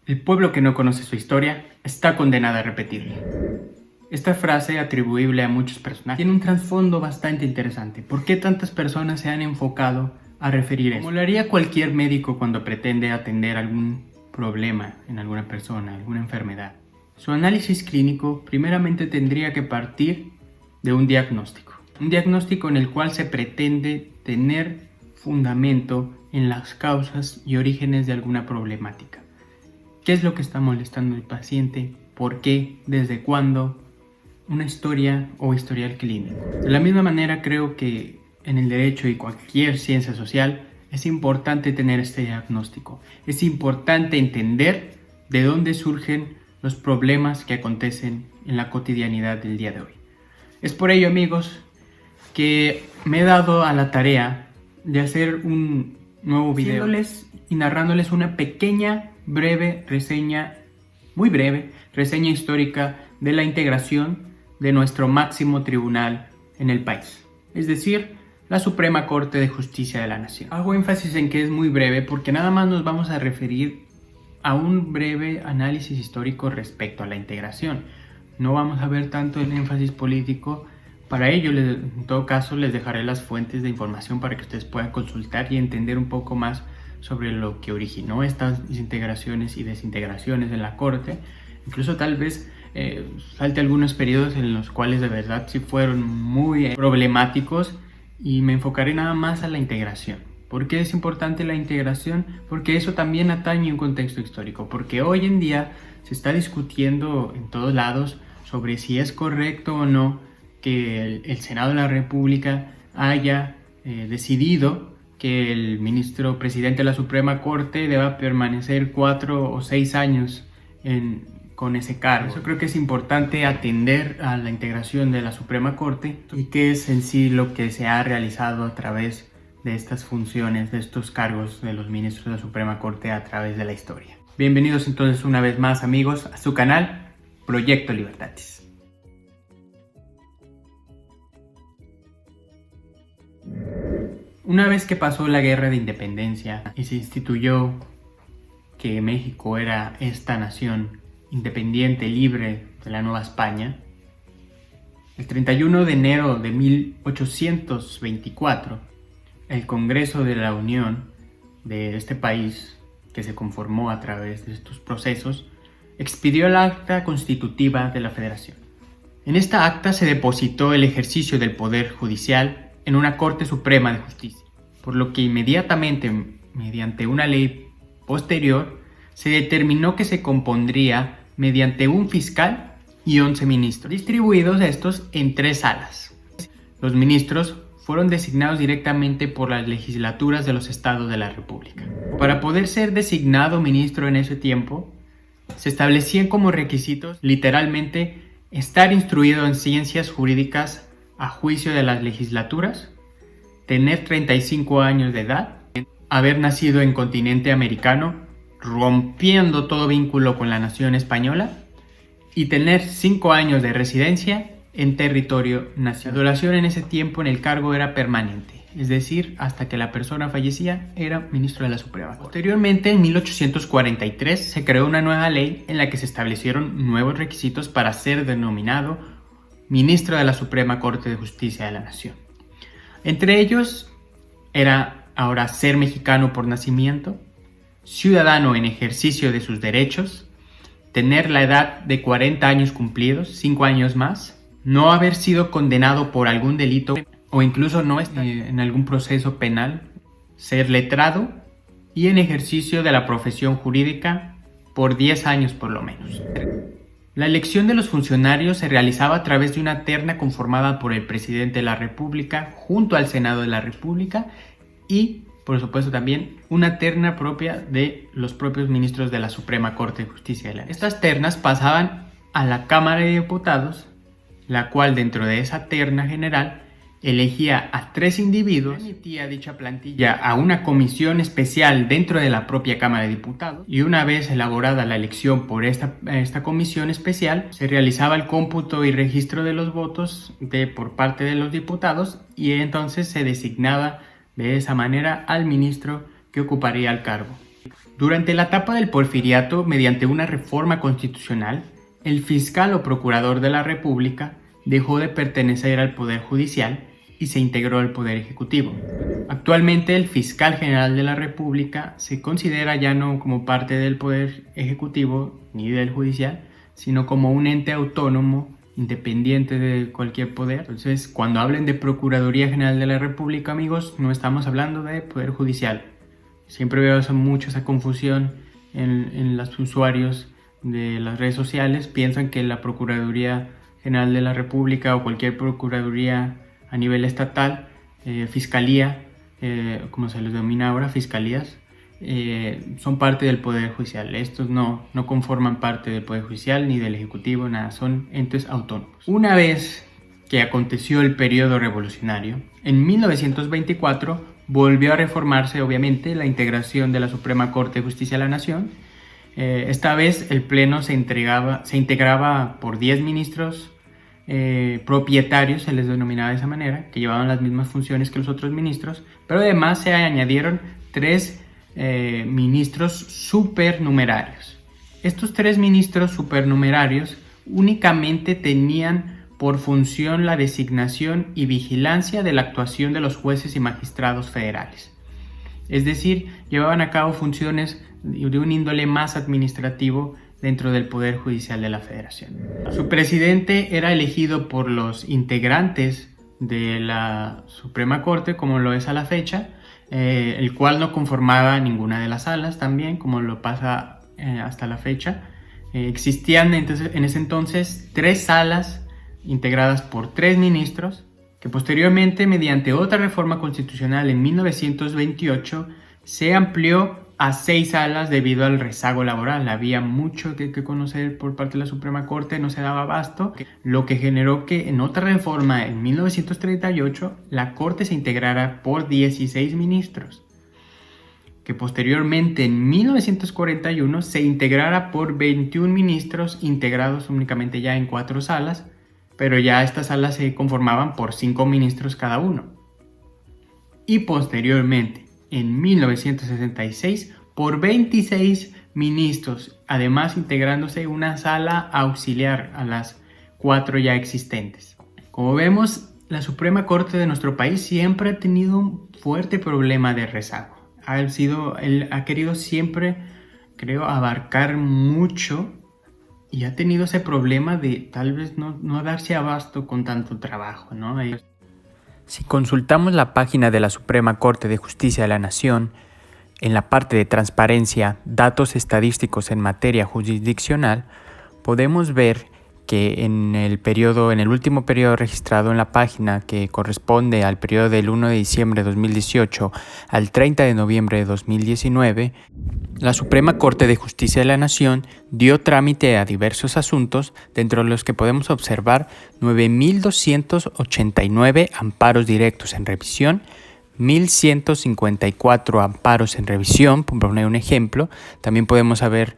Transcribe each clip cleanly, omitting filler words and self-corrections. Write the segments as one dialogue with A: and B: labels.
A: El pueblo que no conoce su historia está condenado a repetirla. Esta frase, atribuible a muchos personajes, tiene un trasfondo bastante interesante. ¿Por qué tantas personas se han enfocado a referir esto? Como lo haría cualquier médico cuando pretende atender algún problema en alguna persona, alguna enfermedad. Su análisis clínico primeramente tendría que partir de un diagnóstico. Un diagnóstico en el cual se pretende tener fundamento en las causas y orígenes de alguna problemática. ¿Qué es lo que está molestando al paciente? ¿Por qué? ¿Desde cuándo? Una historia o historial clínico. De la misma manera creo que en el derecho y cualquier ciencia social es importante tener este diagnóstico. Es importante entender de dónde surgen los problemas que acontecen en la cotidianidad del día de hoy. Es por ello, amigos, que me he dado a la tarea de hacer un nuevo video y narrándoles una pequeña, breve reseña, muy breve, reseña histórica de la integración de nuestro máximo tribunal en el país, es decir, la Suprema Corte de Justicia de la Nación. Hago énfasis en que es muy breve porque nada más nos vamos a referir a un breve análisis histórico respecto a la integración. No vamos a ver tanto el énfasis político. Para ello, en todo caso, les dejaré las fuentes de información para que ustedes puedan consultar y entender un poco más sobre lo que originó estas integraciones y desintegraciones en la Corte. Incluso tal vez salte algunos periodos en los cuales de verdad sí fueron muy problemáticos, y me enfocaré nada más a la integración. ¿Por qué es importante la integración? Porque eso también atañe un contexto histórico, porque hoy en día se está discutiendo en todos lados sobre si es correcto o no que el Senado de la República haya decidido que el ministro presidente de la Suprema Corte deba permanecer 4 o 6 años con ese cargo. Eso creo que es importante atender a la integración de la Suprema Corte y qué es en sí lo que se ha realizado a través de estas funciones, de estos cargos de los ministros de la Suprema Corte a través de la historia. Bienvenidos entonces una vez más, amigos, a su canal Proyecto Libertatis. Una vez que pasó la Guerra de Independencia y se instituyó que México era esta nación independiente, libre de la Nueva España, el 31 de enero de 1824, el Congreso de la Unión de este país, que se conformó a través de estos procesos, expidió el acta constitutiva de la Federación. En esta acta se depositó el ejercicio del Poder Judicial en una Corte Suprema de Justicia, por lo que inmediatamente, mediante una ley posterior, se determinó que se compondría mediante un fiscal y 11 ministros, distribuidos estos en 3 salas. Los ministros fueron designados directamente por las legislaturas de los estados de la República. Para poder ser designado ministro en ese tiempo, se establecían como requisitos, literalmente, estar instruido en ciencias jurídicas a juicio de las legislaturas, tener 35 años de edad, haber nacido en continente americano, rompiendo todo vínculo con la nación española, y tener 5 años de residencia en territorio nacional. La duración en ese tiempo en el cargo era permanente, es decir, hasta que la persona fallecía era ministro de la Suprema Corte. Posteriormente, en 1843, se creó una nueva ley en la que se establecieron nuevos requisitos para ser denominado ministro de la Suprema Corte de Justicia de la Nación. Entre ellos era ahora ser mexicano por nacimiento, ciudadano en ejercicio de sus derechos, tener la edad de 40 años cumplidos, 5 años más, no haber sido condenado por algún delito o incluso no estar en algún proceso penal, ser letrado y en ejercicio de la profesión jurídica por 10 años por lo menos. La elección de los funcionarios se realizaba a través de una terna conformada por el presidente de la República junto al Senado de la República y, por supuesto, también una terna propia de los propios ministros de la Suprema Corte de Justicia de la Nación. Estas ternas pasaban a la Cámara de Diputados, la cual dentro de esa terna general elegía a 3 individuos, remitía dicha plantilla a una comisión especial dentro de la propia Cámara de Diputados, y una vez elaborada la elección por esta comisión especial, se realizaba el cómputo y registro de los votos por parte de los diputados, y entonces se designaba de esa manera al ministro que ocuparía el cargo. Durante la etapa del Porfiriato, mediante una reforma constitucional, el fiscal o procurador de la República dejó de pertenecer al Poder Judicial y se integró al Poder Ejecutivo. Actualmente el fiscal general de la República se considera ya no como parte del Poder Ejecutivo ni del Judicial, sino como un ente autónomo, independiente de cualquier poder. Entonces, cuando hablen de Procuraduría General de la República, amigos, no estamos hablando de Poder Judicial. Siempre veo mucho esa confusión en los usuarios de las redes sociales. Piensan que la Procuraduría General de la República o cualquier Procuraduría a nivel estatal, Fiscalía, como se les denomina ahora, fiscalías, son parte del Poder Judicial. Estos no conforman parte del Poder Judicial ni del Ejecutivo, nada, son entes autónomos. Una vez que aconteció el periodo revolucionario, en 1924 volvió a reformarse, obviamente, la integración de la Suprema Corte de Justicia de la Nación. Esta vez el Pleno se integraba por 10 ministros propietarios, se les denominaba de esa manera, que llevaban las mismas funciones que los otros ministros, pero además se añadieron 3 ministros supernumerarios. Estos 3 ministros supernumerarios únicamente tenían por función la designación y vigilancia de la actuación de los jueces y magistrados federales. Es decir, llevaban a cabo funciones de un índole más administrativo dentro del Poder Judicial de la Federación. Su presidente era elegido por los integrantes de la Suprema Corte, como lo es a la fecha, el cual no conformaba ninguna de las salas también, como lo pasa hasta la fecha. Existían en ese entonces 3 salas integradas por 3 ministros, que posteriormente, mediante otra reforma constitucional en 1928, se amplió a 6 salas debido al rezago laboral. Había mucho que conocer por parte de la Suprema Corte, no se daba abasto, lo que generó que en otra reforma en 1938 la Corte se integrara por 16 ministros, que posteriormente en 1941 se integrara por 21 ministros integrados únicamente ya en 4 salas, pero ya estas salas se conformaban por 5 ministros cada uno. Y posteriormente, en 1966, por 26 ministros, además integrándose una sala auxiliar a las 4 ya existentes. Como vemos, la Suprema Corte de nuestro país siempre ha tenido un fuerte problema de rezago. Él ha querido siempre, creo, abarcar mucho y ha tenido ese problema de tal vez no darse abasto con tanto trabajo, ¿no? Si consultamos la página de la Suprema Corte de Justicia de la Nación, en la parte de transparencia, datos estadísticos en materia jurisdiccional, podemos ver que en el último periodo registrado en la página, que corresponde al periodo del 1 de diciembre de 2018 al 30 de noviembre de 2019, la Suprema Corte de Justicia de la Nación dio trámite a diversos asuntos, dentro de los que podemos observar 9.289 amparos directos en revisión, 1.154 amparos en revisión, por poner un ejemplo. También podemos ver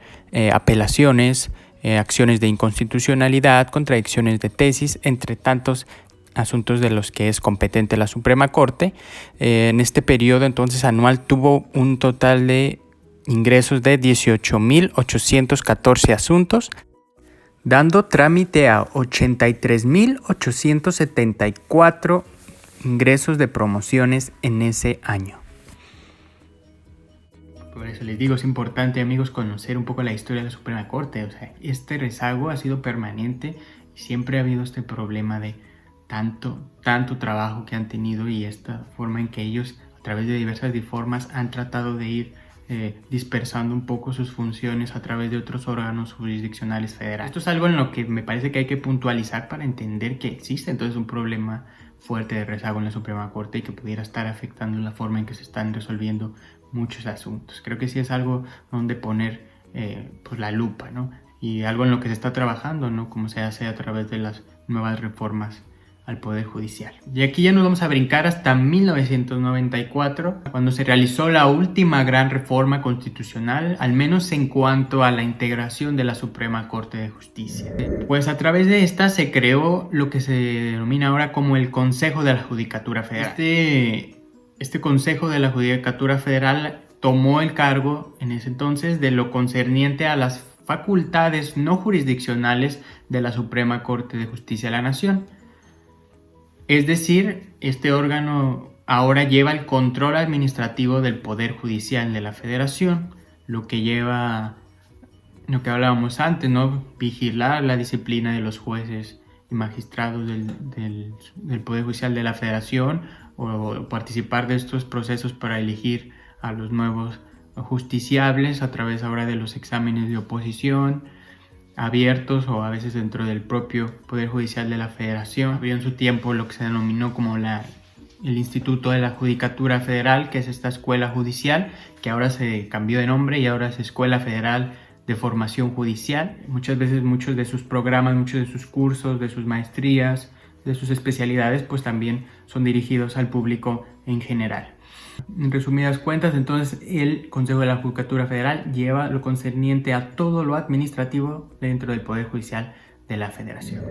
A: apelaciones, acciones de inconstitucionalidad, contradicciones de tesis, entre tantos asuntos de los que es competente la Suprema Corte. En este periodo entonces anual tuvo un total de ingresos de 18.814 asuntos, dando trámite a 83.874 ingresos de promociones en ese año. Por eso les digo, es importante, amigos, conocer un poco la historia de la Suprema Corte. O sea, este rezago ha sido permanente y siempre ha habido este problema de tanto trabajo que han tenido, y esta forma en que ellos, a través de diversas formas, han tratado de ir dispersando un poco sus funciones a través de otros órganos jurisdiccionales federales. Esto es algo en lo que me parece que hay que puntualizar para entender que existe entonces un problema fuerte de rezago en la Suprema Corte y que pudiera estar afectando la forma en que se están resolviendo muchos asuntos. Creo que sí es algo donde poner pues la lupa, ¿no? Y algo en lo que se está trabajando, ¿no? Como se hace a través de las nuevas reformas al Poder Judicial. Y aquí ya nos vamos a brincar hasta 1994, cuando se realizó la última gran reforma constitucional, al menos en cuanto a la integración de la Suprema Corte de Justicia. Pues a través de esta se creó lo que se denomina ahora como el Consejo de la Judicatura Federal. Este Consejo de la Judicatura Federal tomó el cargo en ese entonces de lo concerniente a las facultades no jurisdiccionales de la Suprema Corte de Justicia de la Nación. Es decir, este órgano ahora lleva el control administrativo del Poder Judicial de la Federación, lo que lleva lo que hablábamos antes, ¿no? Vigilar la disciplina de los jueces y magistrados del Poder Judicial de la Federación, o participar de estos procesos para elegir a los nuevos justiciables a través ahora de los exámenes de oposición abiertos o a veces dentro del propio Poder Judicial de la Federación. Había en su tiempo lo que se denominó como el Instituto de la Judicatura Federal, que es esta escuela judicial, que ahora se cambió de nombre y ahora es Escuela Federal de Formación Judicial. Muchas veces muchos de sus programas, muchos de sus cursos, de sus maestrías, de sus especialidades, pues también son dirigidos al público en general. En resumidas cuentas, entonces, el Consejo de la Judicatura Federal lleva lo concerniente a todo lo administrativo dentro del Poder Judicial de la Federación.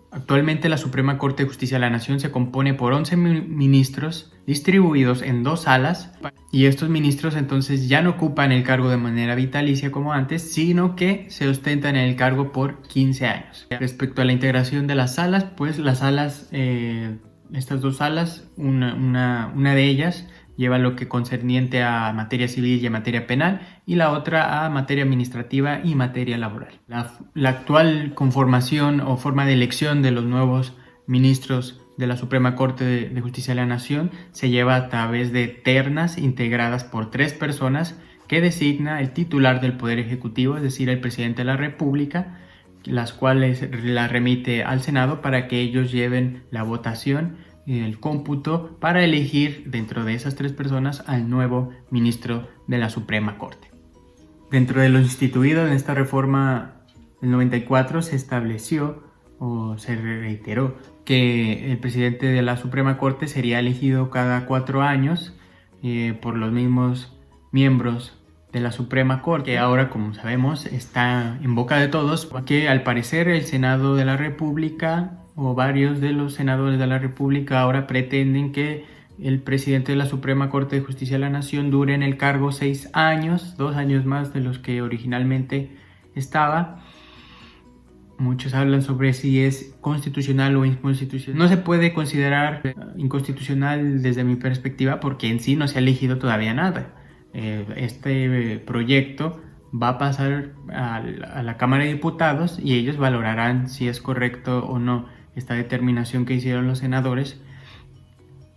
A: Actualmente la Suprema Corte de Justicia de la Nación se compone por 11 ministros distribuidos en 2 salas, y estos ministros entonces ya no ocupan el cargo de manera vitalicia como antes, sino que se ostentan el cargo por 15 años. Respecto a la integración de las salas, pues las salas, estas 2 salas, una de ellas lleva lo que concerniente a materia civil y a materia penal, y la otra a materia administrativa y materia laboral. La actual conformación o forma de elección de los nuevos ministros de la Suprema Corte de Justicia de la Nación se lleva a través de ternas integradas por 3 personas que designa el titular del Poder Ejecutivo, es decir, el presidente de la República, las cuales la remite al Senado para que ellos lleven la votación y el cómputo para elegir dentro de esas 3 personas al nuevo ministro de la Suprema Corte. Dentro de lo instituido en esta reforma del 94 se estableció o se reiteró que el presidente de la Suprema Corte sería elegido cada 4 años por los mismos miembros de la Suprema Corte, que ahora, como sabemos, está en boca de todos, porque al parecer el Senado de la República o varios de los senadores de la República ahora pretenden que el presidente de la Suprema Corte de Justicia de la Nación dure en el cargo 6 años, 2 años más de los que originalmente estaba. Muchos hablan sobre si es constitucional o inconstitucional. No se puede considerar inconstitucional desde mi perspectiva porque en sí no se ha elegido todavía nada. Este proyecto va a pasar a la Cámara de Diputados y ellos valorarán si es correcto o no esta determinación que hicieron los senadores,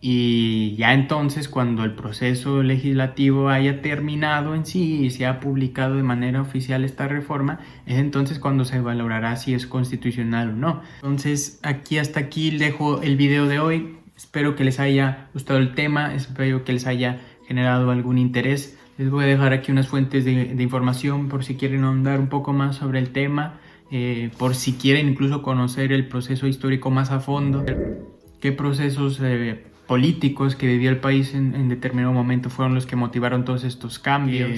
A: y ya entonces cuando el proceso legislativo haya terminado en sí y se ha publicado de manera oficial esta reforma, es entonces cuando se valorará si es constitucional o no. Entonces hasta aquí dejo el video de hoy. Espero que les haya gustado el tema, espero que les haya generado algún interés. Les voy a dejar aquí unas fuentes de información por si quieren ahondar un poco más sobre el tema, por si quieren incluso conocer el proceso histórico más a fondo, qué procesos políticos que vivió el país en determinado momento fueron los que motivaron todos estos cambios,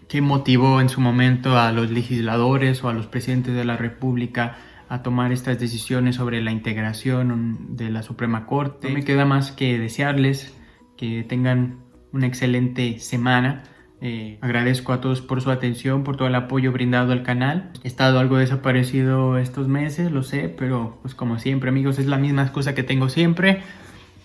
A: qué motivó en su momento a los legisladores o a los presidentes de la República a tomar estas decisiones sobre la integración de la Suprema Corte. No me queda más que desearles que tengan una excelente semana. Agradezco a todos por su atención, por todo el apoyo brindado al canal. He estado algo desaparecido estos meses, lo sé, pero pues como siempre, amigos, es la misma excusa que tengo siempre.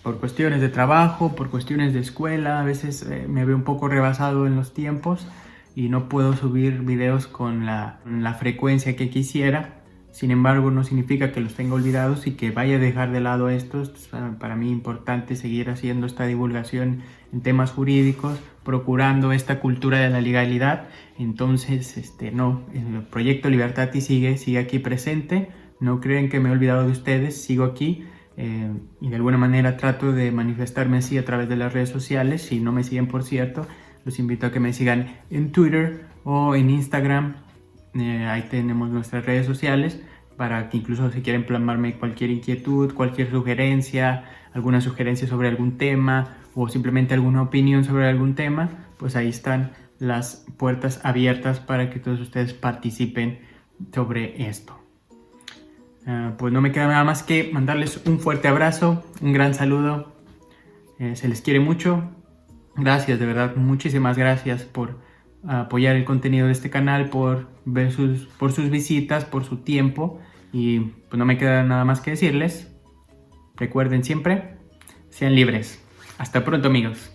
A: Por cuestiones de trabajo, por cuestiones de escuela, a veces me veo un poco rebasado en los tiempos y no puedo subir videos con la frecuencia que quisiera. Sin embargo, no significa que los tenga olvidados y que vaya a dejar de lado estos. Para mí es importante seguir haciendo esta divulgación en temas jurídicos, procurando esta cultura de la legalidad. Entonces, el proyecto Libertati sigue aquí presente. No creen que me he olvidado de ustedes, sigo aquí. Y de alguna manera trato de manifestarme así a través de las redes sociales. Si no me siguen, por cierto, los invito a que me sigan en Twitter o en Instagram. Ahí tenemos nuestras redes sociales para que incluso si quieren plasmarme cualquier inquietud, cualquier sugerencia, alguna sugerencia sobre algún tema o simplemente alguna opinión sobre algún tema, pues ahí están las puertas abiertas para que todos ustedes participen sobre esto. Pues no me queda nada más que mandarles un fuerte abrazo, un gran saludo, se les quiere mucho Gracias, de verdad, muchísimas gracias por apoyar el contenido de este canal, por ver por sus visitas, por su tiempo. Y pues no me queda nada más que decirles. Recuerden siempre, sean libres. Hasta pronto, amigos.